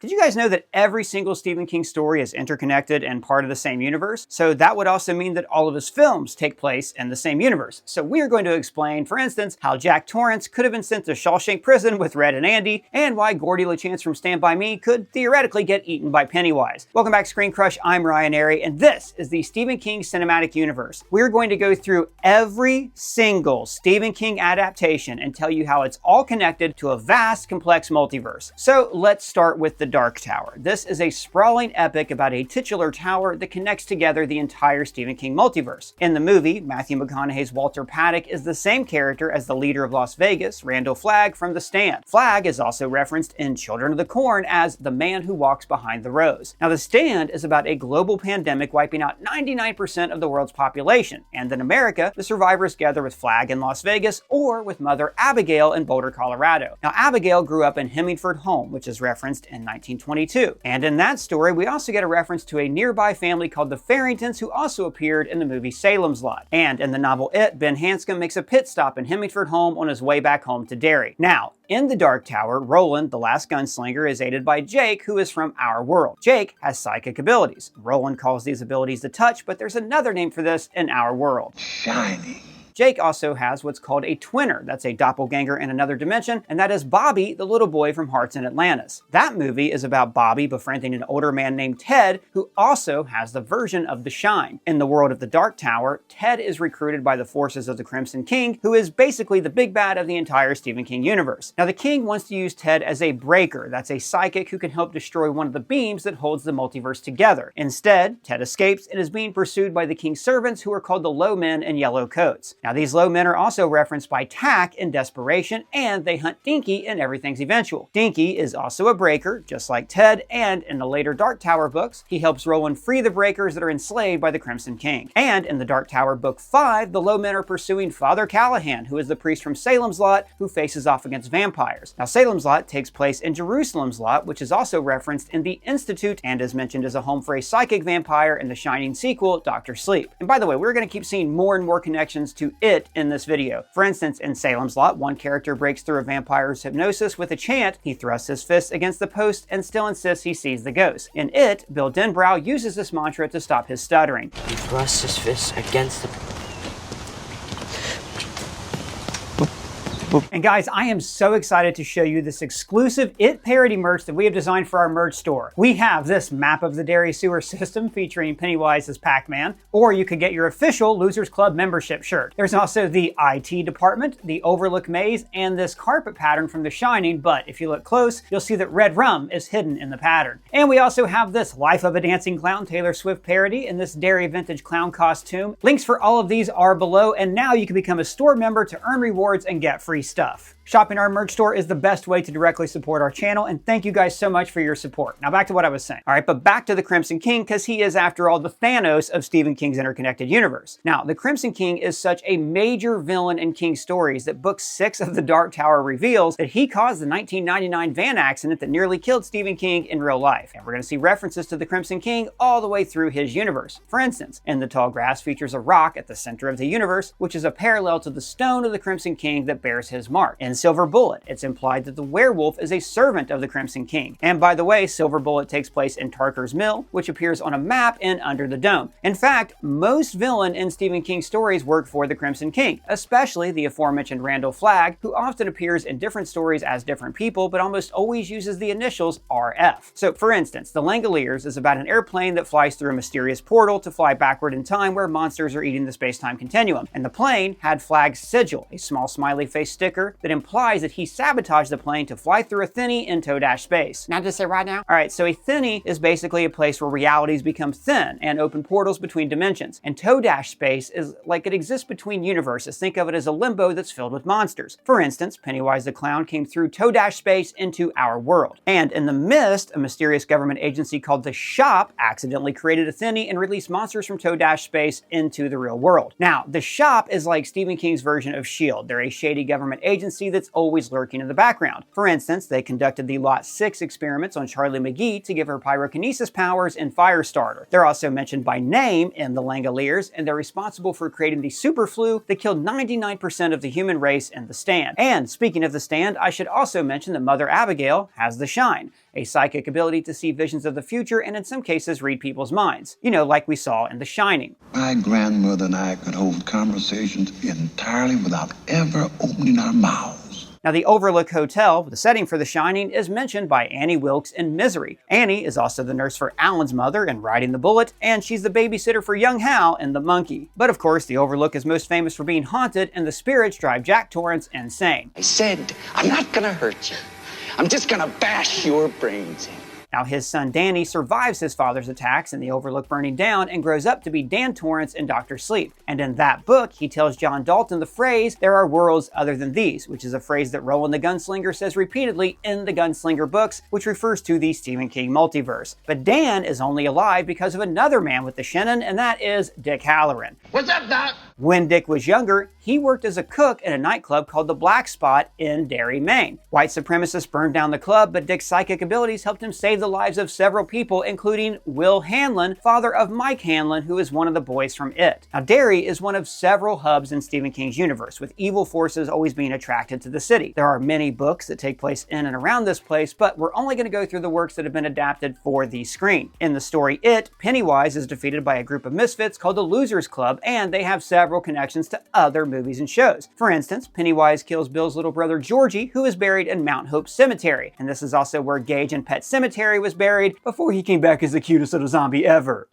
Did you guys know that every single Stephen King story is interconnected and part of the same universe? So that would also mean that all of his films take place in the same universe. So we are going to explain, for instance, how Jack Torrance could have been sent to Shawshank Prison with Red and Andy, and why Gordy LaChance from Stand By Me could theoretically get eaten by Pennywise. Welcome back, ScreenCrush. I'm Ryan Airy, and this is the Stephen King Cinematic Universe. We're going to go through every single Stephen King adaptation and tell you how it's all connected to a vast, complex multiverse. So let's start with The Dark Tower. This is a sprawling epic about a titular tower that connects together the entire Stephen King multiverse. In the movie, Matthew McConaughey's Walter Paddock is the same character as the leader of Las Vegas, Randall Flagg from The Stand. Flagg is also referenced in Children of the Corn as the man who walks behind the rose. Now, The Stand is about a global pandemic wiping out 99% of the world's population, and in America, the survivors gather with Flagg in Las Vegas or with Mother Abigail in Boulder, Colorado. Now, Abigail grew up in Hemingford Home, which is referenced in 1922. And in that story, we also get a reference to a nearby family called the Farringtons, who also appeared in the movie Salem's Lot. And in the novel It, Ben Hanscom makes a pit stop in Hemingford Home on his way back home to Derry. Now, in The Dark Tower, Roland, the last gunslinger, is aided by Jake, who is from our world. Jake has psychic abilities. Roland calls these abilities the touch, but there's another name for this in our world. Shiny. Jake also has what's called a twinner. That's a doppelganger in another dimension, and that is Bobby, the little boy from Hearts in Atlantis. That movie is about Bobby befriending an older man named Ted, who also has the version of the Shine. In the world of The Dark Tower, Ted is recruited by the forces of the Crimson King, who is basically the big bad of the entire Stephen King universe. Now, the King wants to use Ted as a breaker. That's a psychic who can help destroy one of the beams that holds the multiverse together. Instead, Ted escapes and is being pursued by the King's servants, who are called the Low Men in yellow coats. Now, these low men are also referenced by Tack in Desperation, and they hunt Dinky in Everything's Eventual. Dinky is also a breaker, just like Ted, and in the later Dark Tower books, he helps Roland free the breakers that are enslaved by the Crimson King. And in the Dark Tower Book 5, the low men are pursuing Father Callahan, who is the priest from Salem's Lot, who faces off against vampires. Now, Salem's Lot takes place in Jerusalem's Lot, which is also referenced in The Institute, and is mentioned as a home for a psychic vampire in the Shining sequel, Dr. Sleep. And by the way, we're going to keep seeing more and more connections to It in this video. For instance, in Salem's Lot, one character breaks through a vampire's hypnosis with a chant. He thrusts his fist against the post and still insists he sees the ghost. In It, Bill Denbrow uses this mantra to stop his stuttering. He thrusts his fist against the... And guys, I am so excited to show you this exclusive It parody merch that we have designed for our merch store. We have this map of the Derry sewer system featuring Pennywise as Pac-Man, or you could get your official Losers Club membership shirt. There's also the IT department, the Overlook Maze, and this carpet pattern from The Shining, but if you look close, you'll see that red rum is hidden in the pattern. And we also have this Life of a Dancing Clown Taylor Swift parody in this Derry vintage clown costume. Links for all of these are below, and now you can become a store member to earn rewards and get free stuff. Shopping our merch store is the best way to directly support our channel, and thank you guys so much for your support. Now back to what I was saying. All right, but back to the Crimson King, because he is, after all, the Thanos of Stephen King's interconnected universe. Now, the Crimson King is such a major villain in King's stories that book 6 of The Dark Tower reveals that he caused the 1999 van accident that nearly killed Stephen King in real life. And we're going to see references to the Crimson King all the way through his universe. For instance, in The Tall Grass features a rock at the center of the universe, which is a parallel to the stone of the Crimson King that bears his mark. In Silver Bullet, it's implied that the werewolf is a servant of the Crimson King. And by the way, Silver Bullet takes place in Tarker's Mill, which appears on a map in Under the Dome. In fact, most villain in Stephen King stories work for the Crimson King, especially the aforementioned Randall Flagg, who often appears in different stories as different people, but almost always uses the initials RF. So for instance, The Langoliers is about an airplane that flies through a mysterious portal to fly backward in time where monsters are eating the space-time continuum. And the plane had Flagg's sigil, a small smiley face sticker that implies that he sabotaged the plane to fly through a thinny in toe-dash space. Now just say right now? Alright, so a thinny is basically a place where realities become thin and open portals between dimensions. And toe-dash space is like it exists between universes. Think of it as a limbo that's filled with monsters. For instance, Pennywise the Clown came through toe-dash space into our world. And in The Mist, a mysterious government agency called the Shop accidentally created a thinny and released monsters from toe-dash space into the real world. Now, the Shop is like Stephen King's version of S.H.I.E.L.D. They're a shady government agency that's always lurking in the background. For instance, they conducted the Lot 6 experiments on Charlie McGee to give her pyrokinesis powers in Firestarter. They're also mentioned by name in The Langoliers, and they're responsible for creating the super flu that killed 99% of the human race in The Stand. And speaking of The Stand, I should also mention that Mother Abigail has the Shine. a psychic ability to see visions of the future and in some cases read people's minds. You know, like we saw in The Shining. My grandmother and I could hold conversations entirely without ever opening our mouths. Now, the Overlook Hotel, the setting for The Shining, is mentioned by Annie Wilkes in Misery. Annie is also the nurse for Alan's mother in Riding the Bullet, and she's the babysitter for young Hal in The Monkey. But of course, the Overlook is most famous for being haunted, and the spirits drive Jack Torrance insane. I said, I'm not gonna hurt you. I'm just gonna bash your brains in. Now, his son Danny survives his father's attacks in the Overlook burning down and grows up to be Dan Torrance in Dr. Sleep. And in that book, he tells John Dalton the phrase, "There are worlds other than these," which is a phrase that Roland the Gunslinger says repeatedly in the Gunslinger books, which refers to the Stephen King multiverse. But Dan is only alive because of another man with the Shannon, and that is Dick Halloran. What's up, Doc? When Dick was younger, he worked as a cook in a nightclub called the Black Spot in Derry, Maine. White supremacists burned down the club, but Dick's psychic abilities helped him save the lives of several people, including Will Hanlon, father of Mike Hanlon, who is one of the boys from It. Now, Derry is one of several hubs in Stephen King's universe, with evil forces always being attracted to the city. There are many books that take place in and around this place, but we're only going to go through the works that have been adapted for the screen. In the story It, Pennywise is defeated by a group of misfits called the Losers Club, and they have several connections to other movies and shows. For instance, Pennywise kills Bill's little brother Georgie, who is buried in Mount Hope Cemetery, and this is also where Gage in Pet Semetary was buried before he came back as the cutest little zombie ever.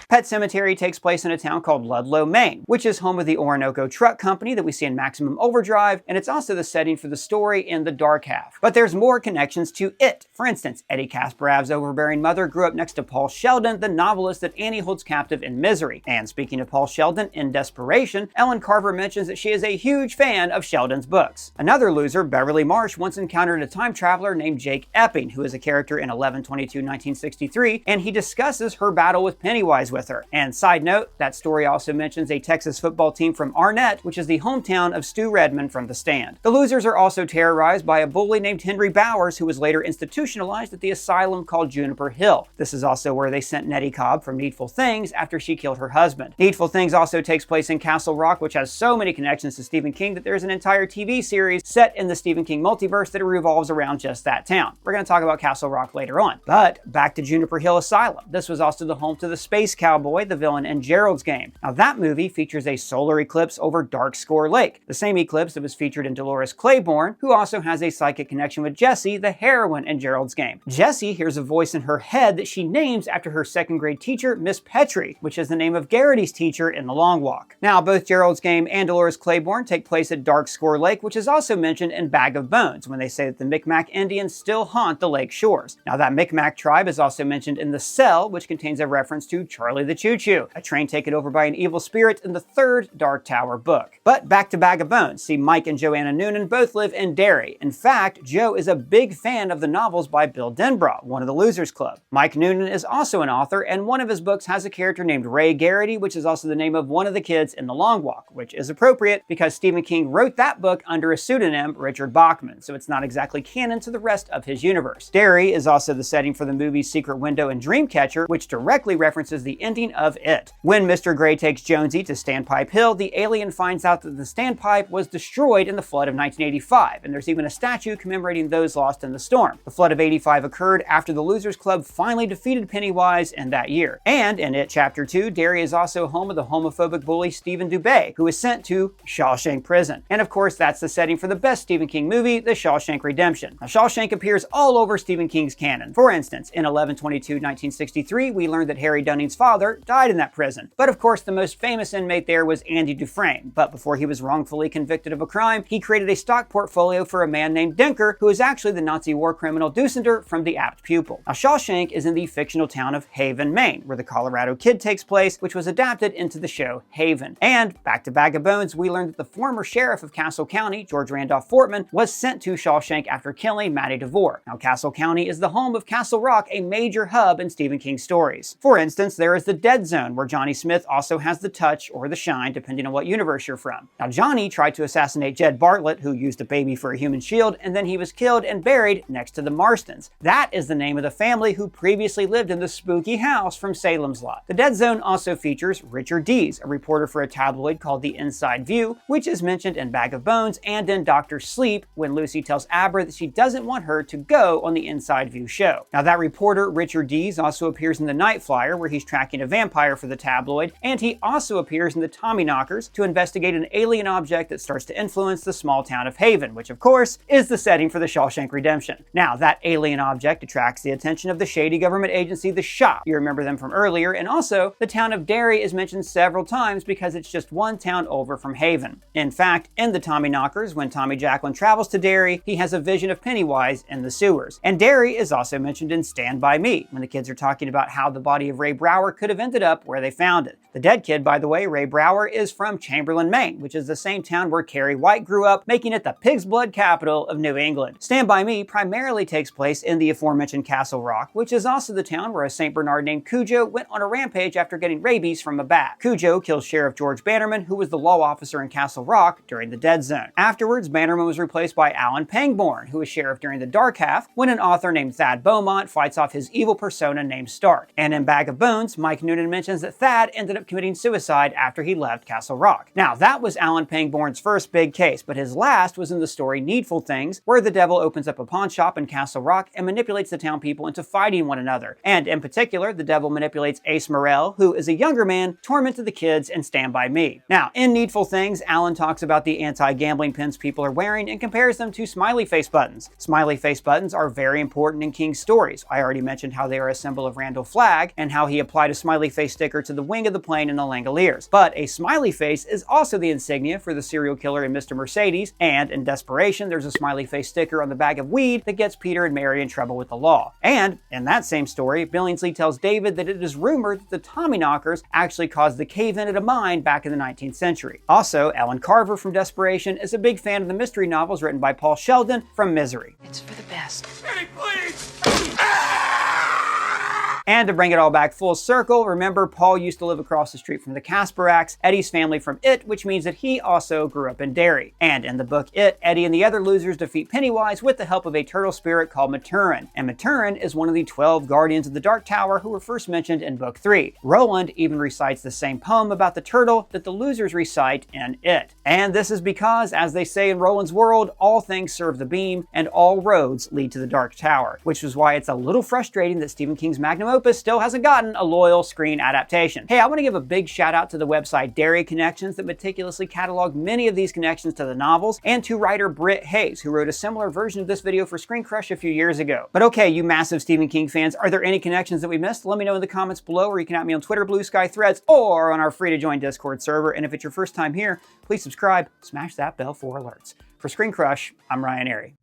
Pet Semetary takes place in a town called Ludlow, Maine, which is home of the Orinoco Truck Company that we see in Maximum Overdrive, and it's also the setting for the story in The Dark Half. But there's more connections to It. For instance, Eddie Kasparov's overbearing mother grew up next to Paul Sheldon, the novelist that Annie holds captive in Misery. And speaking of Paul Sheldon, in Desperation, Ellen Carver mentions that she is a huge fan of Sheldon's books. Another loser, Beverly Marsh, once encountered a time traveler named Jake Epping, who is a character in 11/22/1963, and he discusses her battle with Pennywise with her. And side note, that story also mentions a Texas football team from Arnett, which is the hometown of Stu Redman from The Stand. The losers are also terrorized by a bully named Henry Bowers, who was later institutionalized at the asylum called Juniper Hill. This is also where they sent Nettie Cobb from Needful Things after she killed her husband. Needful Things also takes place in Castle Rock, which has so many connections to Stephen King that there's an entire TV series set in the Stephen King multiverse that revolves around just that town. We're going to talk about Castle Rock later on. But back to Juniper Hill Asylum. This was also the home to the Space Cowboy, the villain in Gerald's Game. Now, that movie features a solar eclipse over Dark Score Lake, the same eclipse that was featured in Dolores Claiborne, who also has a psychic connection with Jessie, the heroine in Gerald's Game. Jessie hears a voice in her head that she names after her second grade teacher, Miss Petrie, which is the name of Garrity's teacher in The Long Walk. Now, both Gerald's Game and Dolores Claiborne take place at Dark Score Lake, which is also mentioned in Bag of Bones, when they say that the Micmac Indians still haunt the lake shores. Now, that Micmac tribe is also mentioned in The Cell, which contains a reference to Charlie the Choo-Choo, a train taken over by an evil spirit in the third Dark Tower book. But back to Bag of Bones. See, Mike and Joanna Noonan both live in Derry. In fact, Joe is a big fan of the novels by Bill Denbrough, one of the Losers Club. Mike Noonan is also an author, and one of his books has a character named Ray Garrity, which is also the name of one of the kids in The Long Walk, which is appropriate because Stephen King wrote that book under a pseudonym, Richard Bachman, so it's not exactly canon to the rest of his universe. Derry is also the setting for the movies Secret Window and Dreamcatcher, which directly references the ending of It. When Mr. Gray takes Jonesy to Standpipe Hill, the alien finds out that the standpipe was destroyed in the flood of 1985, and there's even a statue commemorating those lost in the storm. The flood of '85 occurred after the Losers Club finally defeated Pennywise in that year. And in It Chapter 2, Derry is also home of the homophobic bully Stephen Dubé, who is sent to Shawshank Prison. And of course, that's the setting for the best Stephen King movie, The Shawshank Redemption. Now, Shawshank appears all over Stephen King's canon. For instance, in 11/22/1963, we learned that Harry Dunning's father died in that prison. But of course, the most famous inmate there was Andy Dufresne. But before he was wrongfully convicted of a crime, he created a stock portfolio for a man named Denker, who is actually the Nazi war criminal Dusender from the Apt Pupil. Now, Shawshank is in the fictional town of Haven, Maine, where the Colorado Kid takes place, which was adapted into the show Haven. And back to Bag of Bones, we learned that the former sheriff of Castle County, George Randolph Fortman, was sent to Shawshank after killing Matty DeVore. Now, Castle County is the home of Castle Rock, a major hub in Stephen King's stories. For instance, there is is the Dead Zone, where Johnny Smith also has the touch or the shine, depending on what universe you're from. Now, Johnny tried to assassinate Jed Bartlett, who used a baby for a human shield, and then he was killed and buried next to the Marstons. That is the name of the family who previously lived in the spooky house from Salem's Lot. The Dead Zone also features Richard Dees, a reporter for a tabloid called The Inside View, which is mentioned in Bag of Bones and in Dr. Sleep when Lucy tells Abra that she doesn't want her to go on the Inside View show. Now, that reporter, Richard Dees, also appears in the Night Flyer, where he's tracking a vampire for the tabloid, and he also appears in the Tommyknockers to investigate an alien object that starts to influence the small town of Haven, which of course is the setting for the Shawshank Redemption. Now, that alien object attracts the attention of the shady government agency, the Shop. You remember them from earlier, and also the town of Derry is mentioned several times because it's just one town over from Haven. In fact, in the Tommyknockers, when Tommy Jacklin travels to Derry, he has a vision of Pennywise in the sewers. And Derry is also mentioned in Stand By Me, when the kids are talking about how the body of Ray Brower could have ended up where they found it. The dead kid, by the way, Ray Brower, is from Chamberlain, Maine, which is the same town where Carrie White grew up, making it the pig's blood capital of New England. Stand By Me primarily takes place in the aforementioned Castle Rock, which is also the town where a St. Bernard named Cujo went on a rampage after getting rabies from a bat. Cujo kills Sheriff George Bannerman, who was the law officer in Castle Rock during the Dead Zone. Afterwards, Bannerman was replaced by Alan Pangborn, who was sheriff during the Dark Half, when an author named Thad Beaumont fights off his evil persona named Stark. And in Bag of Bones, Mike Noonan mentions that Thad ended up committing suicide after he left Castle Rock. Now, that was Alan Pangborn's first big case, but his last was in the story Needful Things, where the devil opens up a pawn shop in Castle Rock and manipulates the town people into fighting one another. And in particular, the devil manipulates Ace Morrell, who is a younger man, tormented the kids in Stand By Me. Now, in Needful Things, Alan talks about the anti-gambling pins people are wearing and compares them to smiley face buttons. Smiley face buttons are very important in King's stories. I already mentioned how they are a symbol of Randall Flagg and how he applied a smiley face sticker to the wing of the plane in the Langoliers. But a smiley face is also the insignia for the serial killer in Mr. Mercedes, and in Desperation, there's a smiley face sticker on the bag of weed that gets Peter and Mary in trouble with the law. And in that same story, Billingsley tells David that it is rumored that the Tommyknockers actually caused the cave-in at a mine back in the 19th century. Also, Ellen Carver from Desperation is a big fan of the mystery novels written by Paul Sheldon from Misery. It's for the best. Eddie, please! And to bring it all back full circle, remember Paul used to live across the street from the Kasparaks, Eddie's family from It, which means that he also grew up in Derry. And in the book It, Eddie and the other losers defeat Pennywise with the help of a turtle spirit called Maturin. And Maturin is one of the 12 guardians of the Dark Tower who were first mentioned in book 3. Roland even recites the same poem about the turtle that the losers recite in It. And this is because, as they say in Roland's world, all things serve the beam and all roads lead to the Dark Tower, which is why it's a little frustrating that Stephen King's magnum opus still hasn't gotten a loyal screen adaptation. Hey, I want to give a big shout out to the website Derry Connections that meticulously cataloged many of these connections to the novels, and to writer Britt Hayes, who wrote a similar version of this video for ScreenCrush a few years ago. But okay, you massive Stephen King fans, are there any connections that we missed? Let me know in the comments below, or you can at me on Twitter, Blue Sky, Threads, or on our free to join Discord server. And if it's your first time here, please subscribe, smash that bell for alerts. For ScreenCrush, I'm Ryan Airy.